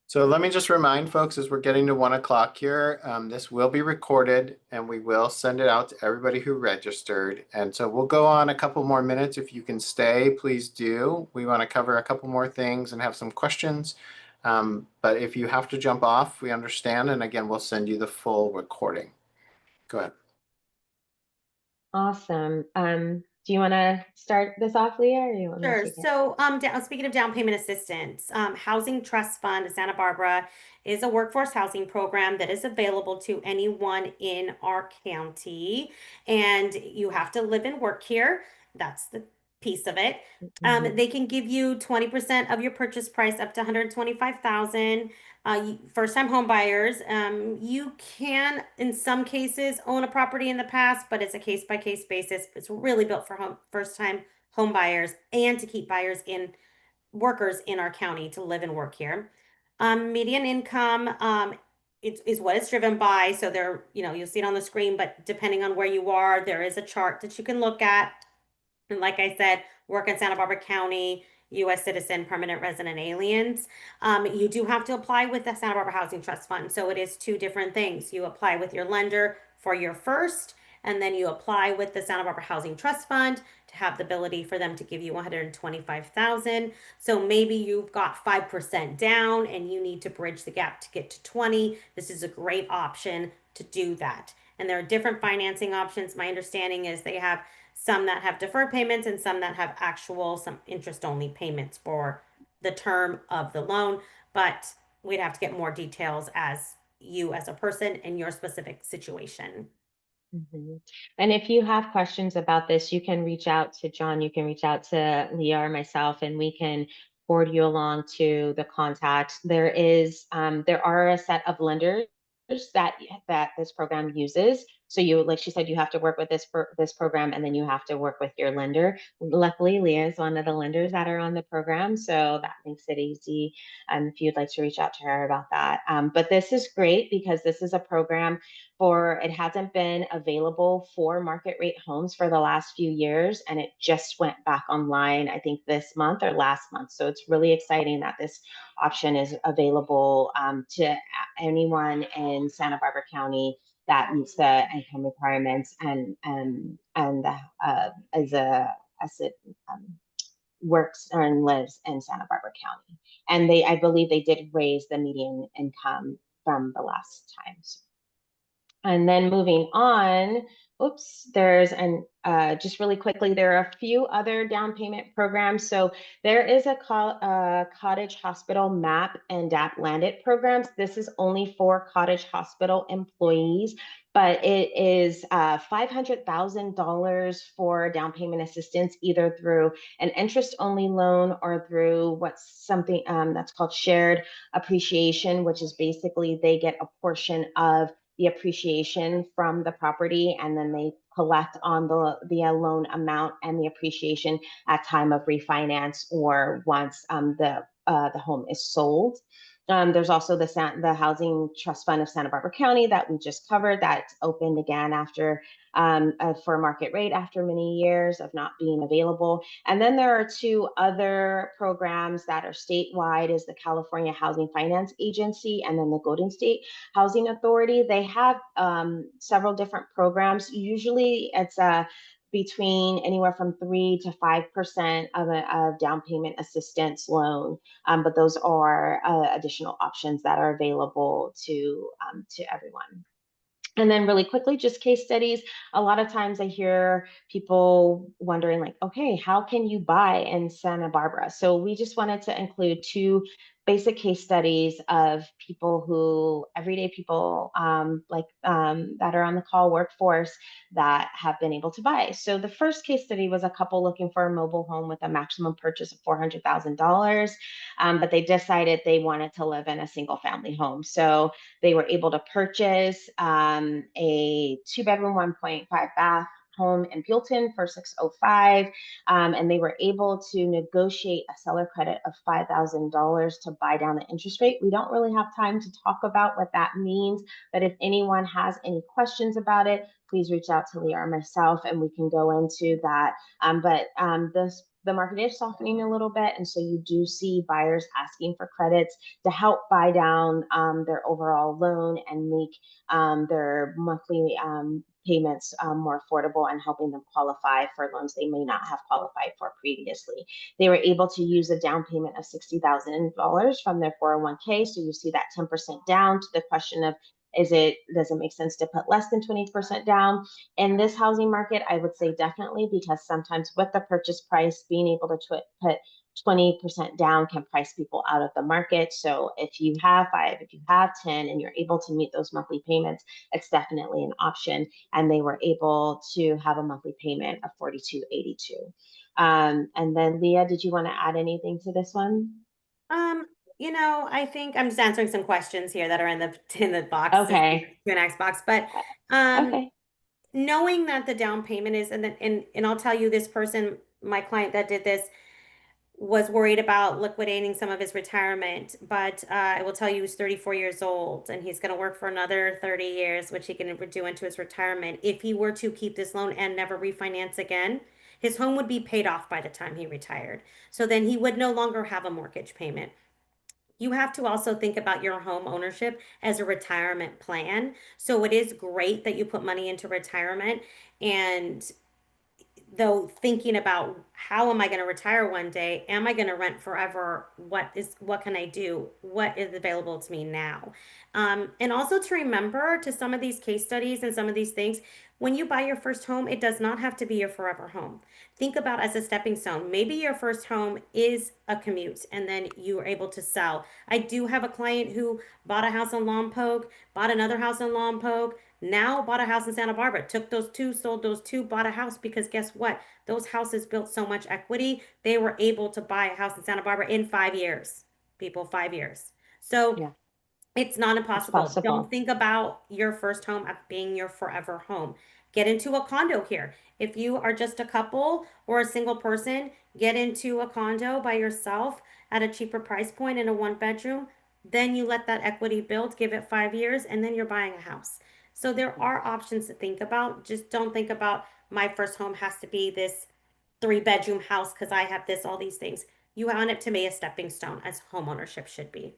So let me just remind folks as we're getting to 1 o'clock here, this will be recorded and we will send it out to everybody who registered. And so we'll go on a couple more minutes. If you can stay, please do. We want to cover a couple more things and have some questions. But if you have to jump off, we understand. And again, we'll send you the full recording. Go ahead. Awesome. Do you want to start this off, Leah, or you want me to Sure. take it? So, speaking of down payment assistance, Housing Trust Fund of Santa Barbara is a workforce housing program that is available to anyone in our county, and you have to live and work here. That's the piece of it. Mhm. They can give you 20% of your purchase price up to 125,000. First-time home buyers, you can, in some cases, own a property in the past, but it's a case-by-case basis. It's really built for first-time home buyers and to keep buyers in workers in our county to live and work here. Median income, is what it's driven by. So there, you'll see it on the screen, but depending on where you are, there is a chart that you can look at. And like I said, work in Santa Barbara County, U.S. citizen, permanent resident aliens. You do have to apply with the Santa Barbara Housing Trust Fund. So it is two different things. You apply with your lender for your first, and then you apply with the Santa Barbara Housing Trust Fund to have the ability for them to give you 125,000. So maybe you've got 5% down and you need to bridge the gap to get to 20. This is a great option to do that. And there are different financing options. My understanding is they have some that have deferred payments and some that have some interest only payments for the term of the loan. But we'd have to get more details as you as a person in your specific situation. Mhm. And if you have questions about this, you can reach out to John, you can reach out to Leah or myself, and we can forward you along to the contacts. There are a set of lenders that this program uses. So like she said, you have to work with this program, and then you have to work with your lender. Luckily, Leah is one of the lenders that are on the program, so that makes it easy. If you'd like to reach out to her about that. But this is great because this is a program it hasn't been available for market rate homes for the last few years, and it just went back online, I think this month or last month. So it's really exciting that this option is available to anyone in Santa Barbara County that meets the income requirements and as it works and lives in Santa Barbara County. And I believe they did raise the median income from the last time. And then moving on, just really quickly, there are a few other down payment programs. So there is a cottage hospital MAP and DAP landed programs. This is only for cottage hospital employees, but it is $500,000 for down payment assistance, either through an interest only loan or through what's something that's called shared appreciation, which is basically they get a portion of the appreciation from the property, and then they collect on the loan amount and the appreciation at time of refinance or once the home is sold. There's also the Housing Trust Fund of Santa Barbara County that we just covered that's opened again after for market rate after many years of not being available. And then there are two other programs that are statewide is the California Housing Finance Agency and then the Golden State Housing Authority. They have several different programs. Usually it's between anywhere from 3 to 5% of a down payment assistance loan. But those are additional options that are available to everyone. And then really quickly, just case studies. A lot of times I hear people wondering like, okay, how can you buy in Santa Barbara? So we just wanted to include two basic case studies of everyday people that are on the call workforce that have been able to buy. So the first case study was a couple looking for a mobile home with a maximum purchase of $400,000, but they decided they wanted to live in a single family home. So they were able to purchase a 2-bedroom, 1.5 bath home in Buellton for $605, and they were able to negotiate a seller credit of $5,000 to buy down the interest rate. We don't really have time to talk about what that means, but if anyone has any questions about it, please reach out to Leah or myself and we can go into that. The market is softening a little bit, and so you do see buyers asking for credits to help buy down their overall loan and make their monthly payments more affordable and helping them qualify for loans they may not have qualified for previously. They were able to use a down payment of $60,000 from their 401k. So you see that 10% down. To the question of does it make sense to put less than 20% down? In this housing market, I would say definitely, because sometimes with the purchase price, being able to put 20% down can price people out of the market. So if you have 5, if you have 10, and you're able to meet those monthly payments, it's definitely an option. And they were able to have a monthly payment of $42.82. And then Leah, did you want to add anything to this one? I think I'm just answering some questions here that are in the box, Okay. Q&A box, but Okay. knowing that the down payment is, and I'll tell you, this person, my client that did this, was worried about liquidating some of his retirement, but I will tell you he's 34 years old and he's going to work for another 30 years, which he can do into his retirement. If he were to keep this loan and never refinance again, his home would be paid off by the time he retired. So then he would no longer have a mortgage payment. You have to also think about your home ownership as a retirement plan. So it is great that you put money into retirement, and though thinking about how am I going to retire one day? Am I going to rent forever? What can I do? What is available to me now? And also to remember to some of these case studies and some of these things, when you buy your first home, it does not have to be your forever home. Think about as a stepping stone. Maybe your first home is a commute and then you are able to sell. I do have a client who bought a house in Lompoc, bought another house in Lompoc, now bought a house in Santa Barbara, took those two, sold those two, bought a house, because guess what? Those houses built so much equity, they were able to buy a house in Santa Barbara in 5 years. People, 5 years. So Yeah, it's not it's impossible. Don't possible. think about your first home as being your forever home. Get into a condo here. If you are just a couple or a single person, get into a condo by yourself at a cheaper price point in a 1 bedroom. Then you let that equity build, give it 5 years, and then you're buying a house. So there are options to think about. Just don't think about my first home has to be this 3 bedroom house because I have this, all these things. You want it to be a stepping stone as home ownership should be.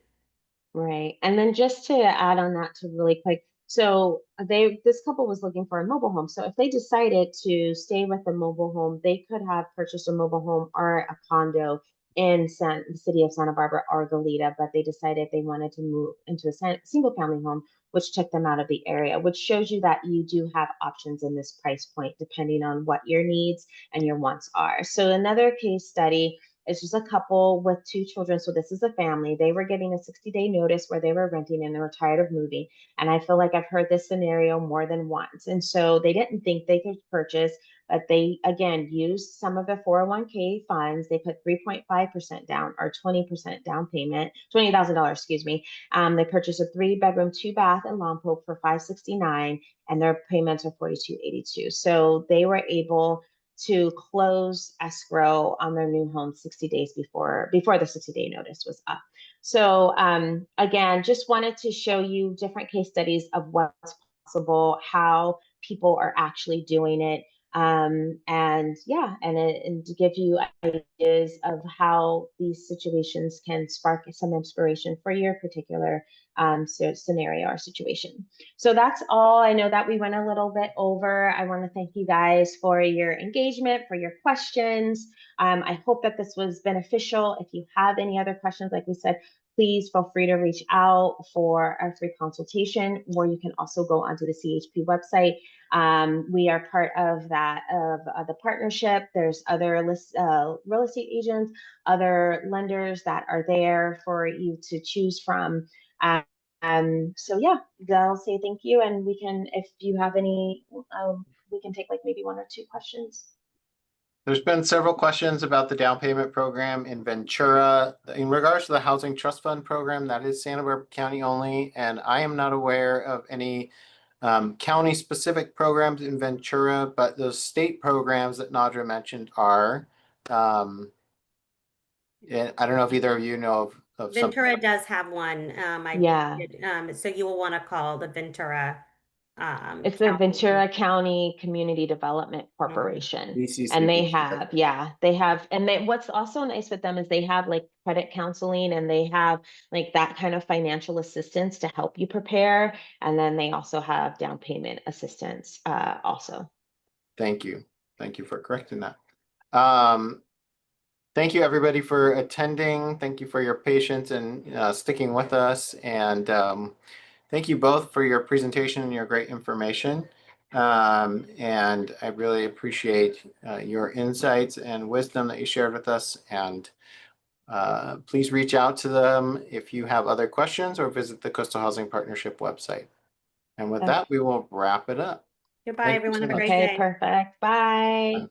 Right. And then just to add on that to really quick, so this couple was looking for a mobile home. So if they decided to stay with the mobile home, they could have purchased a mobile home or a condo in the city of Santa Barbara or Goleta, but they decided they wanted to move into a single family home, which took them out of the area, which shows you that you do have options in this price point depending on what your needs and your wants are. So another case study, it's just a couple with two children. So this is a family. They were getting a 60-day notice where they were renting and they were tired of moving. And I feel like I've heard this scenario more than once. And so they didn't think they could purchase, but they, again, used some of the 401k funds. They put 3.5% down or 20% down payment, $20,000, excuse me. They purchased a 3-bedroom, 2-bath in Lompoc for $569, and their payments are $42.82. So they were able to close escrow on their new home 60 days before the 60-day notice was up. So again, just wanted to show you different case studies of what's possible, how people are actually doing it. And yeah, and to give you ideas of how these situations can spark some inspiration for your particular scenario or situation. So that's all. I know that we went a little bit over. I want to thank you guys for your engagement, for your questions. I hope that this was beneficial. If you have any other questions, like we said, please feel free to reach out for a free consultation, or you can also go onto the CHP website. We are part of the partnership. There's other real estate agents, other lenders that are there for you to choose from. So yeah, I'll say thank you, and we can, if you have any, we can take like maybe 1 or 2 questions. There's been several questions about the down payment program in Ventura. In regards to the Housing Trust Fund program, that is Santa Barbara County only, and I am not aware of any county-specific programs in Ventura, but those state programs that Nadra mentioned are. And I don't know if either of you know of something. Ventura does have one. Yeah. So you will want to call the Ventura It's the County. Ventura County Community Development Corporation. And they VCCD. have, and what's also nice with them is they have like credit counseling, and they have like that kind of financial assistance to help you prepare. And then they also have down payment assistance also. Thank you. Thank you for correcting that. Thank you, everybody, for attending. Thank you for your patience and sticking with us. And thank you both for your presentation and your great information. And I really appreciate your insights and wisdom that you shared with us. And please reach out to them if you have other questions, or visit the Coastal Housing Partnership website. And with that, we will wrap it up. Goodbye, Thank you everyone. so Have a much. great Okay, day. perfect. Bye.